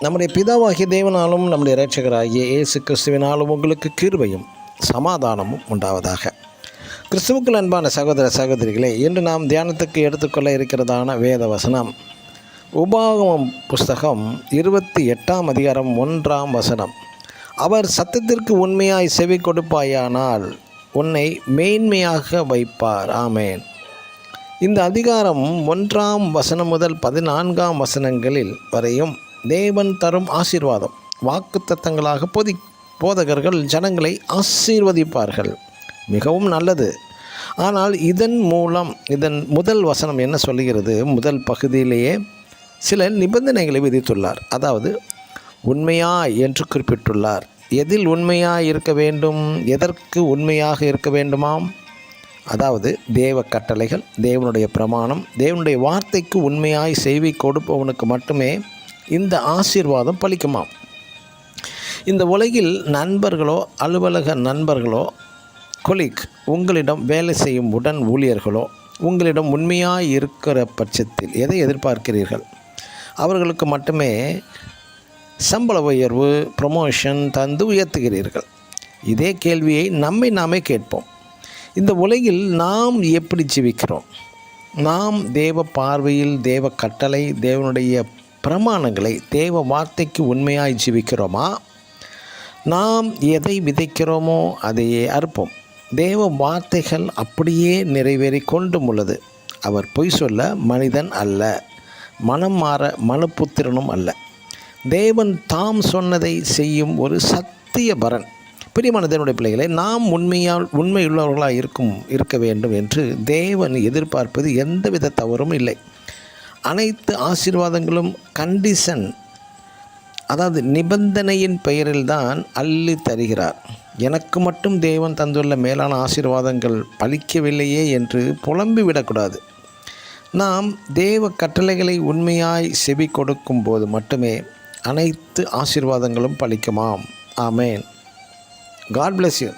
நம்முடைய பிதாவாகிய தேவனாலும் நம்முடைய இரட்சகராகிய இயேசு கிறிஸ்துவினாலும் உங்களுக்கு கிருபையும் சமாதானமும் உண்டாவதாக. கிறிஸ்துவுக்குள் அன்பான சகோதர சகோதரிகளே, இன்று நாம் தியானத்துக்கு எடுத்துக்கொள்ள இருக்கிறதான வேத வசனம் உபாகமம் புஸ்தகம் 28ஆம் அதிகாரம் 1ஆம் வசனம். அவர் சத்தத்திற்கு உண்மையாய் செவி கொடுப்பாயானால் உன்னை மேன்மையாக வைப்பார். ஆமேன். இந்த அதிகாரம் 1ஆம் வசனம் முதல் 14ஆம் வசனங்களில் வரையும் தேவன் தரும் ஆசீர்வாதம் வாக்குத்தத்தங்களாக போதகர்கள் ஜனங்களை ஆசீர்வதிப்பார்கள். மிகவும் நல்லது. ஆனால் இதன் முதல் வசனம் என்ன சொல்லுகிறது? முதல் பகுதியிலேயே சில நிபந்தனைகளை விதித்துள்ளார். அதாவது உண்மையாய் என்று குறிப்பிட்டுள்ளார். எதில் உண்மையாய் இருக்க வேண்டும்? எதற்கு உண்மையாக இருக்க வேண்டுமாம்? அதாவது தேவ கட்டளைகள், தேவனுடைய பிரமாணம், தேவனுடைய வார்த்தைக்கு உண்மையாய் செவி கொடுப்பவனுக்கு மட்டுமே இந்த ஆசீர்வாதம் பலிக்குமாம். இந்த உலகில் நண்பர்களோ, அலுவலக நண்பர்களோ, கொலீக், உங்களிடம் வேலை செய்யும் உடன் ஊழியர்களோ உங்களிடம் உண்மையாய் இருக்கிற பட்சத்தில் எதை எதிர்பார்க்கிறீர்கள்? அவர்களுக்கு மட்டுமே சம்பள உயர்வு, ப்ரமோஷன் தந்து உயர்த்துகிறீர்கள். இதே கேள்வியை நாமே கேட்போம். இந்த உலகில் நாம் எப்படி ஜீவிக்கிறோம்? நாம் தேவ பார்வையில் தேவ கட்டளை, தேவனுடைய பிரமாணங்களை, தேவ வார்த்தைக்கு உண்மையாய் ஜீவிக்கிறோமா? நாம் எதை விதைக்கிறோமோ அதையே அறுப்போம். தேவ வார்த்தைகள் அப்படியே நிறைவேறி கொண்டும் உள்ளது. அவர் பொய் சொல்ல மனிதன் அல்ல, மனம் மாற மனுப்புத்திரனும் அல்ல. தேவன் தாம் சொன்னதை செய்யும் ஒரு சத்தியபரன். பிரியமான தேவனுடைய பிள்ளைகளை, நாம் உண்மையுள்ளவர்களாக இருக்க வேண்டும் என்று தேவன் எதிர்பார்ப்பது எந்தவித தவறும் இல்லை. அனைத்து ஆசீர்வாதங்களும் கண்டிஷன், அதாவது நிபந்தனையின் பெயரில்தான் அள்ளி தருகிறார். எனக்கு மட்டும் தேவன் தந்துள்ள மேலான ஆசீர்வாதங்கள் பலிக்கவில்லையே என்று புலம்பிவிடக்கூடாது. நாம் தேவ கட்டளைகளை உண்மையாய் செவி கொடுக்கும் போது மட்டுமே அனைத்து ஆசீர்வாதங்களும் பலிக்குமாம். ஆமேன். God bless you.